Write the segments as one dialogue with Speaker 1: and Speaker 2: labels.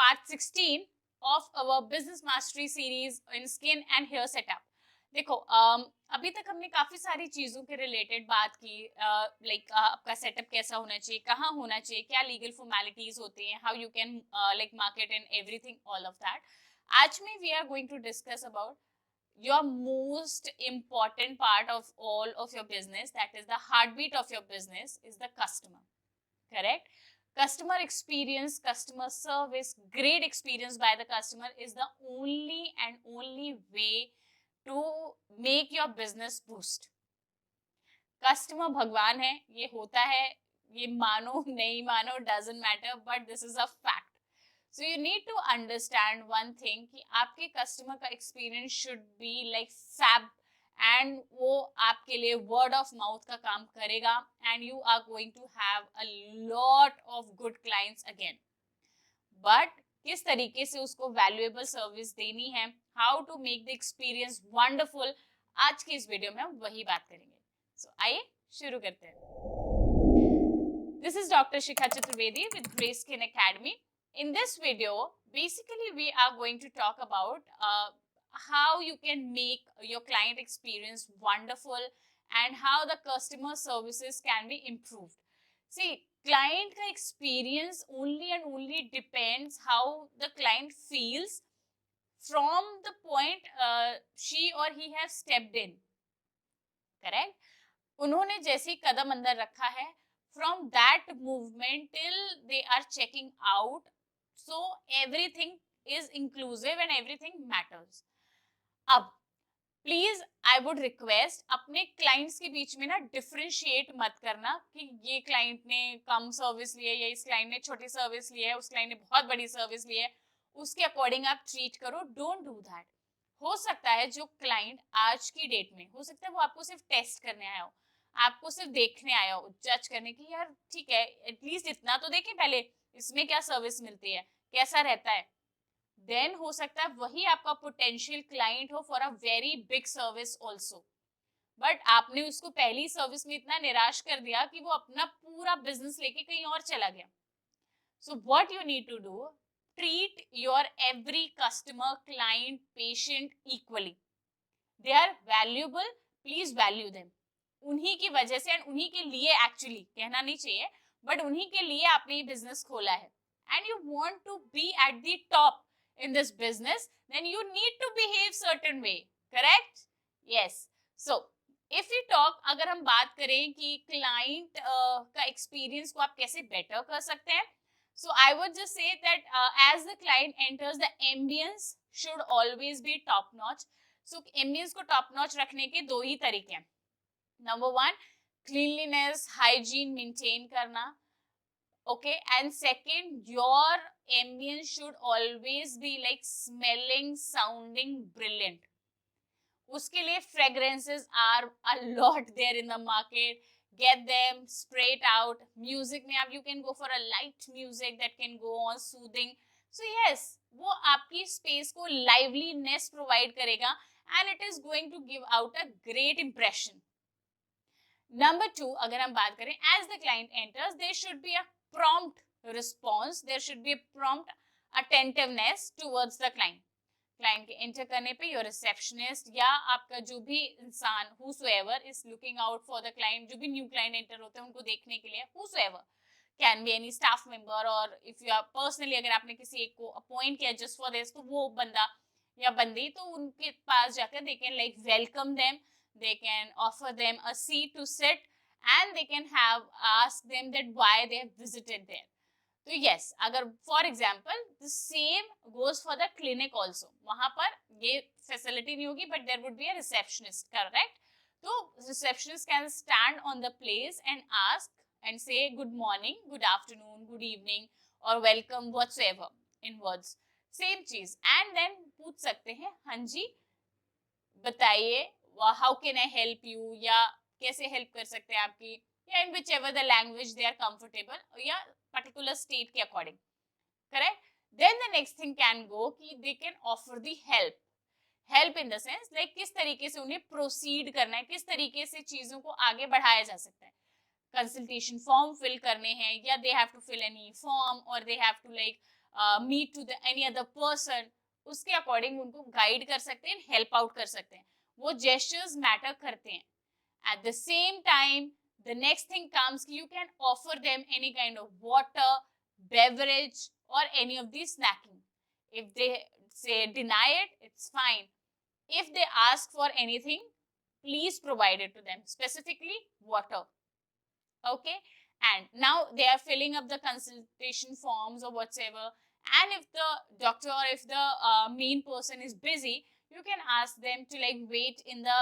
Speaker 1: part 16 of our business mastery series in skin and hair setup. देखो अभी तक हमने काफी सारी चीजों के रिलेटेड बात की, लाइक आपका सेटअप कैसा होना चाहिए, कहाँ होना चाहिए, क्या लीगल फॉर्मेलिटीज होते हैं, how you can like market and everything, all of that. आज में we are going to discuss about your most important part of all of your business, that is the heartbeat of your business, is the customer. Correct? Customer experience, customer service, great experience by the customer is the only way to make your business boost. Customer भगवान है, ये होता है, ये मानो नहीं मानो, doesn't matter, but this is a fact. So you need to understand one thing कि आपके कस्टमर का experience should be like fab, and वो आपके लिए वर्ड ऑफ माउथ का काम करेगा, and you are going to have a lot of good clients again. But किस तरीके से उसको वैल्यूएबल सर्विस देनी है, how to make the experience wonderful, आज की इस वीडियो में हम वही बात करेंगे. सो आइए शुरू करते हैं. This is doctor Shikha Chaturvedi with grey skin academy. In this video, basically we are going to talk about how you can make your client experience wonderful and how the customer services can be improved. See, client ka experience only and only depends how the client feels from the point she or he has stepped in. Correct? उन्होंने जैसे कदम अंदर रखा है, from that movement till they are checking out, so everything is inclusive and everything matters. अब please I would request, अपने clients के बीच में ना डिफरेंशिएट मत करना कि ये क्लाइंट ने कम सर्विस ली है या इस क्लाइंट ने छोटी सर्विस ली है, उस क्लाइंट ने बहुत बड़ी सर्विस ली है, उसके अकॉर्डिंग आप ट्रीट करो. Don't do that. हो सकता है जो क्लाइंट आज की डेट में, हो सकता है वो आपको सिर्फ टेस्ट करने आया हो, आपको सिर्फ देखने आया हो, जज करने की, यार ठीक है एटलीस्ट इतना तो देखें पहले, इसमें क्या सर्विस मिलती है, कैसा रहता है. देन हो सकता है वही आपका पोटेंशियल क्लाइंट हो for a very big service also. But आपने उसको पहली सर्विस में इतना निराश कर दिया कि वो अपना पूरा बिजनेस लेके कहीं और चला गया. So what you need to do, treat your every customer, client, patient equally. They are valuable, please value them. उन्हीं की वजह से एंड उन्हीं के लिए, एक्चुअली कहना नहीं चाहिए, बट उन्हीं के लिए आपने ये बिजनेस खोला है, and you want to be at the top in this business, then you need to behave certain way. Correct? Yes. So if we talk, अगर हम बात करें कि क्लाइंट का एक्सपीरियंस को आप कैसे बेटर कर सकते हैं, so I would just say that as the client enters, the ambience should always be top notch. So ambience को top notch रखने के दो ही तरीके हैं. Number one, cleanliness, hygiene maintain करना. Okay, and second, your ambience should always be like smelling, sounding brilliant. उसके लिए fragrances are a lot there in the market. Get them, spray it out. Music में आप you can go for a light music that can go on soothing. So yes, वो आपकी space को liveliness provide करेगा and it is going to give out a great impression. Number two, अगर हम बात करें, as the client enters, there should be a prompt response, there should be a prompt attentiveness towards the client. Client के enter करने पे your receptionist या आपका जो भी इंसान, whosoever is looking out for the client, जो भी न्यू क्लाइंट एंटर होते हैं उनको देखने के लिए, whosoever can be any staff member, और if you are personally, अगर आपने किसी एक को अपॉइंट किया just for this, तो वो बंदा या बंदी, तो उनके पास जाकर they can like welcome them, they can offer them a seat to sit, and they can have ask them that why they have visited there. तो yes, अगर for example the same goes for the clinic also, वहां पर ये facility नहीं होगी, but there would be a receptionist. Correct? तो receptionist can stand on the place and ask and say good morning, good afternoon, good evening और welcome whatsoever in words. Same चीज, and then पूछ सकते हैं, हाँ जी बताइए, how can I help you, या कैसे हेल्प कर सकते हैं आपकी, या in whichever the language they are comfortable, या particular state के according. Correct? Then the next thing can go कि they can offer the help. Help in the sense like किस तरीके से उन्हें proceed करना है, किस तरीके से चीजों को आगे बढ़ाया जा सकता है. Consultation form fill करने हैं, या they have to fill any form, or they have to like meet to the any other person, उसके अकॉर्डिंग उनको गाइड कर सकते हैं, हेल्प आउट कर सकते हैं. वो जेस्चर्स मैटर करते हैं. At the same time, the next thing comes, you can offer them any kind of water, beverage, or any of these snacking. If they say deny it, it's fine. If they ask for anything, please provide it to them, specifically water. Okay, and now they are filling up the consultation forms or whatsoever, and if the doctor or if the main person is busy, you can ask them to like wait in the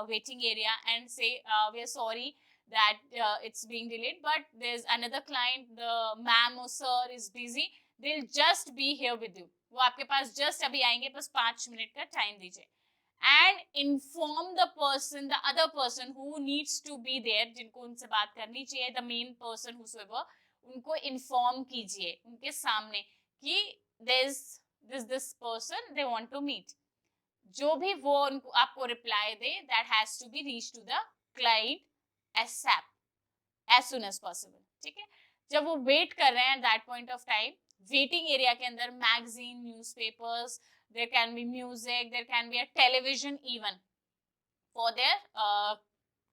Speaker 1: waiting area and say we are sorry that it's being delayed, but there's another client, the ma'am or sir is busy, they'll just be here with you, वो आपके पास just अभी आएंगे, बस 5 minute का time दीजिए. And inform the person, the other person who needs to be there, जिनको उनसे बात करनी चाहिए, the main person whosoever, उनको inform कीजिए उनके सामने कि there's this person they want to meet. जो भी वो उनको आपको reply they, that has to be reached to the client ASAP, as soon as possible. ठीक है, जब वो वेट कर रहे हैं that point of time, waiting area के अंदर magazine, newspapers, there can be music, there can be a television even for their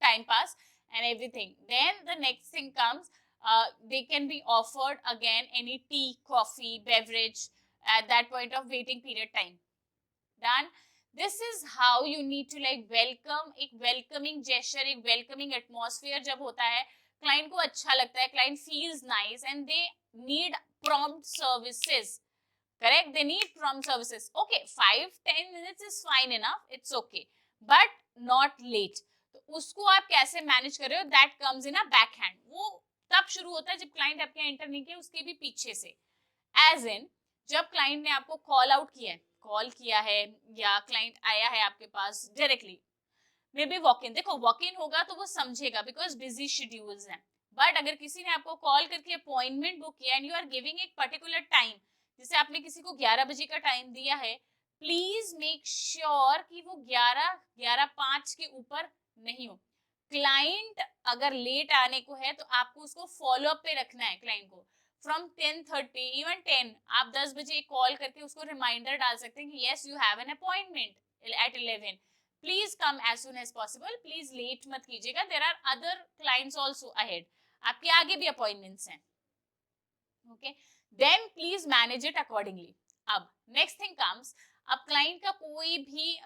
Speaker 1: time pass and everything. Then the next thing comes, they can be offered again any tea, coffee, beverage at that point of waiting period time. Done. This is how you need to like welcome, एक welcoming gesture, एक welcoming atmosphere जब होता है, client को अच्छा लगता है, client feels nice and they need prompt services. Correct? They need prompt services. Okay, 5-10 minutes is fine enough. It's okay. But not late. तो उसको आप कैसे मैनेज कर रहे हो? That comes in a backhand. वो तब शुरू होता है जब क्लाइंट आपके एंटर नहीं किया, उसके भी पीछे से. As in, जब क्लाइंट ने आपको कॉल आउट किया है, कॉल किया है, या क्लाइंट आया है आपके पास directly, may be walk in. देखो, वॉक इन होगा तो वो समझेगा बिकॉज बिजी शेड्यूल्स हैं. बट अगर किसी ने आपको कॉल करके अपॉइंटमेंट बुक किया एंड यू आर गिविंग एक पर्टिकुलर टाइम, जैसे आपने किसी को 11 बजे का टाइम दिया है, प्लीज मेक श्योर कि वो 11:05 के ऊपर नहीं हो. क्लाइंट अगर लेट आने को है तो आपको उसको फॉलो अप पे रखना है. क्लाइंट को फ्रॉम 10:30 इवन 10, आप 10 बजे कॉल करके उसको रिमाइंडर डाल सकते हैं कि yes you have an appointment at 11, please come as soon as possible, please late मत कीजिएगा, there are other clients also ahead, आपके आगे भी अपॉइंटमेंट्स हैं. Okay, then please manage it accordingly. अब next thing comes, अब क्लाइंट का कोई भी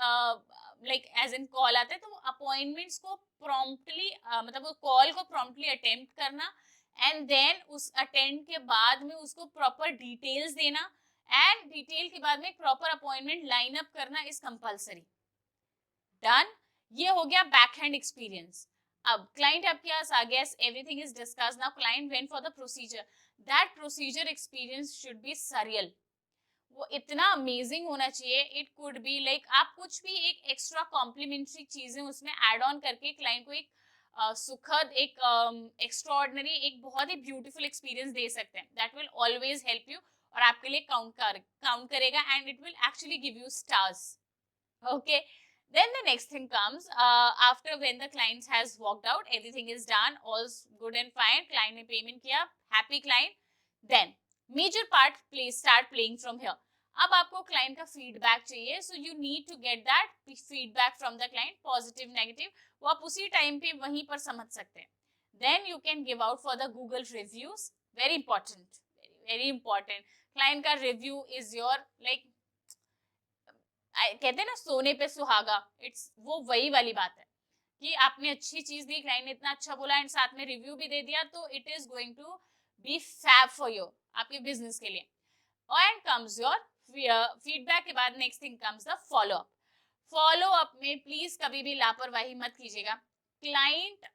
Speaker 1: like as in कॉल आता है तो अपॉइंटमेंट्स को promptly मतलब वो कॉल को promptly अटेम्प्ट करना, एंड देन उस अटेंड के बाद में उसको प्रॉपर डिटेल्स देना, एंड डिटेल के बाद में प्रॉपर अपॉइंटमेंट लाइन अप करना इज कंपल्सरी. डन. ये हो गया बैक हैंड एक्सपीरियंस. अब क्लाइंट आपके पास आ गया, everything is discussed, now client went for the procedure. That procedure experience should B surreal. वो इतना अमेजिंग होना चाहिए. इट कुड बी लाइक आप कुछ भी एक एक्स्ट्रा कॉम्प्लीमेंट्री चीजें उसमें ऐड ऑन करके क्लाइंट को एक सुखद, एक एक्स्ट्राऑर्डिनरी, एक बहुत ही ब्यूटीफुल एक्सपीरियंस दे सकते हैं. That will always help you और आपके लिए काउंट करेगा, and it will actually give you stars. Okay. Then the next thing comes, after when the client has walked out, everything is done, all's good and fine, client ने payment किया, happy client. Then major part start playing from here. अब आपको client का feedback चाहिए, so you need to get that feedback from the client, positive, negative. वो आप उसी time पे वहीं पर समझ सकते हैं. Then you can give out for the Google reviews. Very important, very important. Client का review is your like कहते हैं ना सोने पे सुहागा. इट्स वो वही वाली बात है कि आपने अच्छी चीज दी, क्लाइंट ने इतना अच्छा बोला एंड साथ में रिव्यू भी दे दिया, तो it is going to be fab for you, आपके बिजनेस के लिए. एंड कम्स योर फीडबैक के बाद next thing comes the follow up. Follow up में प्लीज कभी भी लापरवाही मत कीजिएगा. क्लाइंट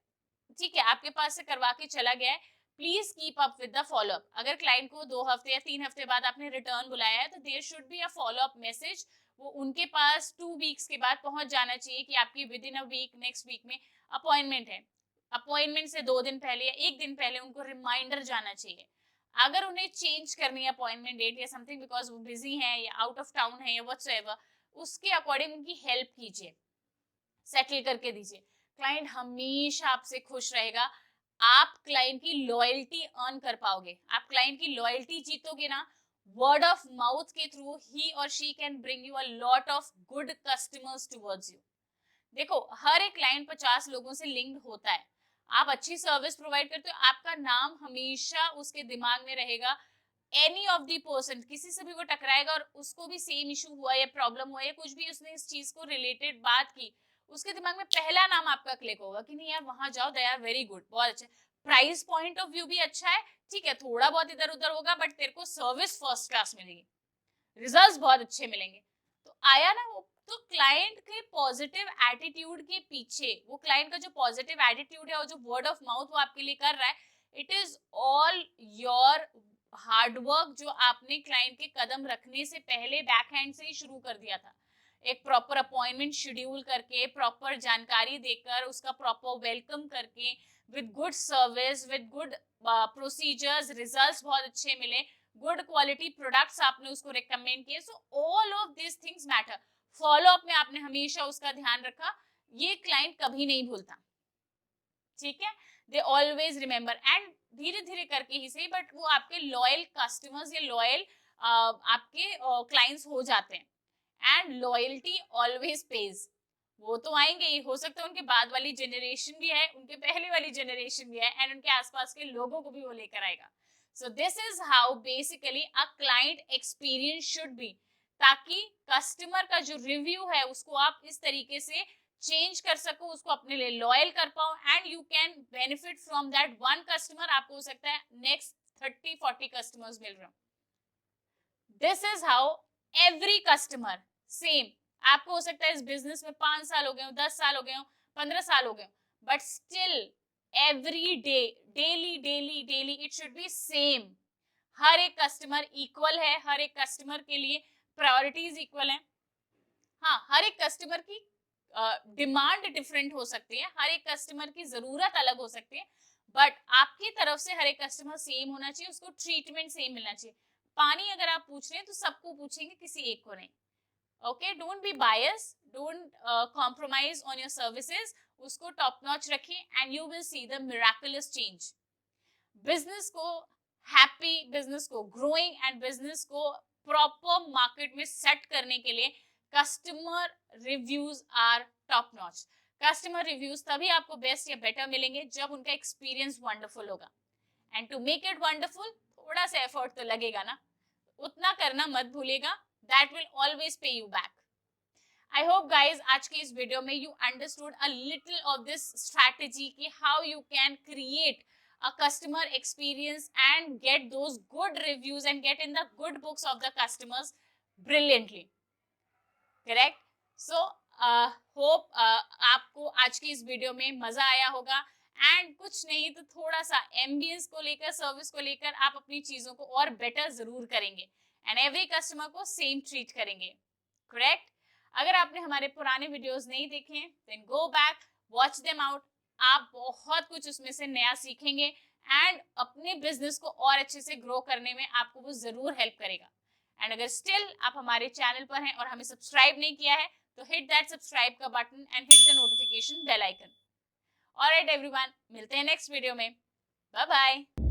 Speaker 1: ठीक है आपके पास से करवा के चला गया है, please keep up with the follow up. अगर क्लाइंट को 2 हफ्ते या 3 हफ्ते बाद आपने रिटर्न बुलाया है तो there should be a follow up message. वो उनके पास 2 वीक्स के बाद पहुंच जाना चाहिए कि आपकी within a week next week में अपॉइंटमेंट है. अपॉइंटमेंट से 2 दिन पहले या 1 दिन पहले उनको रिमाइंडर जाना चाहिए. अगर उन्हें चेंज करनी है अपॉइंटमेंट डेट या समथिंग बिकॉज वो बिजी है या आउट ऑफ टाउन है या व्हाटसोएवर, उसके अकॉर्डिंग उनकी हेल्प कीजिए, सेटल करके दीजिए. क्लाइंट हमेशा आपसे खुश रहेगा. आप क्लाइंट की लॉयल्टी अर्न कर पाओगे. आप क्लाइंट की लॉयल्टी जीतोगे ना, वर्ड ऑफ माउथ के थ्रू ही और she can bring you a lot of good customers towards you. देखो, हर एक क्लाइंट 50 लोगों से लिंक्ड होता है। आप अच्छी सर्विस प्रोवाइड करते हो, आपका नाम हमेशा उसके दिमाग में रहेगा। एनी ऑफ दी पर्सन, किसी से भी वो टकराएगा और उसको भी सेम इशू हुआ या प्रॉब्लम हुआ या कुछ भी उसने इस चीज को रिलेटेड बात की, उसके दिमाग में पहला नाम आपका क्लिक होगा कि नहीं यार वहां जाओ, दे आर वेरी गुड, बहुत अच्छे। प्राइस पॉइंट ऑफ व्यू भी अच्छा है, ठीक है थोड़ा बहुत इधर उधर होगा बट तेरे को सर्विस फर्स्ट क्लास मिलेगी, रिजल्ट्स बहुत अच्छे मिलेंगे। तो आया ना वो, तो क्लाइंट के पॉजिटिव एटीट्यूड के पीछे, वो क्लाइंट का जो पॉजिटिव एटीट्यूड है और जो वर्ड ऑफ माउथ वो आपके लिए कर रहा है, it is all your hard work, जो आपने क्लाइंट के कदम रखने से पहले बैक हैंड से ही शुरू कर दिया था। एक प्रॉपर अपॉइंटमेंट शेड्यूल करके, प्रॉपर जानकारी देकर, उसका प्रॉपर वेलकम करके, with good service, with good procedures, results बहुत अच्छे मिले, गुड क्वालिटी प्रोडक्ट्स आपने उसको रिकमेंड किए। So all of this things matter. Follow up में आपने हमेशा उसका ध्यान रखा, ये क्लाइंट कभी नहीं भूलता, ठीक है। दे ऑलवेज रिमेम्बर, एंड धीरे धीरे करके ही सही बट वो आपके लॉयल कस्टमर्स या लॉयल आपके क्लाइंट्स हो जाते हैं। And loyalty always page. वो तो आएंगे ही, हो सकता है उनके बाद वाली जनरेशन भी है, उनके पहले वाली जनरेशन भी है, एंड उनके आसपास के लोगों को भी वो लेकर आएगा। So this is how basically a client experience should B, ताकि कस्टमर का जो रिव्यू है उसको आप इस तरीके से चेंज कर सको, उसको अपने लिए लॉयल कर पाओ, and you can benefit from that one customer. आपको हो सकता है नेक्स्ट 30-40 कस्टमर्स मिल रहे हो। This is how every customer same. आपको हो सकता है इस बिजनेस में 5 साल हो गए हो, 10 साल हो गए हो, 15 साल हो गए हो, but still every day, daily daily daily it should be same. हर एक कस्टमर इक्वल है, हर एक कस्टमर के लिए प्रायोरिटीज इक्वल है। हाँ, हर एक कस्टमर की डिमांड डिफरेंट हो सकती है, हर एक कस्टमर की जरूरत अलग हो सकती है, बट आपकी तरफ से हर एक कस्टमर सेम होना चाहिए, उसको ट्रीटमेंट सेम मिलना चाहिए। पानी अगर आप पूछ रहे हैं तो सबको पूछेंगे, किसी एक को नहीं। Okay, don't be bias, don't compromise on your services, उसको टॉप नॉच रखिए and you will see the miraculous change. Business को हैप्पी, बिजनेस को ग्रोइंग एंड बिजनेस को प्रॉपर मार्केट में सेट करने के लिए customer reviews are top notch. Customer reviews तभी आपको बेस्ट या बेटर मिलेंगे जब उनका एक्सपीरियंस वंडरफुल होगा। And to make it wonderful, थोड़ा सा एफर्ट तो लगेगा ना, उतना करना मत भूलिएगा, that will always pay you back. I hope guys आज के इस वीडियो में you understood a little of this strategy कि how you can create a customer experience and get those good reviews and get in the good books of the customers brilliantly, correct? So hope आपको आज की इस video में मजा आया होगा, and कुछ नहीं तो थोड़ा सा एम्बियंस को लेकर, सर्विस को लेकर आप अपनी चीजों को और बेटर जरूर करेंगे, एंड एवरी कस्टमर को सेम ट्रीट करेंगे, करेक्ट? अगर आपने हमारे पुराने वीडियोस नहीं देखे हैं then go back, watch them out. आप बहुत कुछ उसमें से नया सीखेंगे एंड अपने बिजनेस को और अच्छे से ग्रो करने में आपको वो जरूर हेल्प करेगा। एंड अगर स्टिल आप हमारे चैनल पर हैं और हमें सब्सक्राइब नहीं किया है तो हिट दैट सब्सक्राइब का button and hit the notification bell icon. Alright everyone, मिलते हैं नेक्स्ट वीडियो में। Bye bye.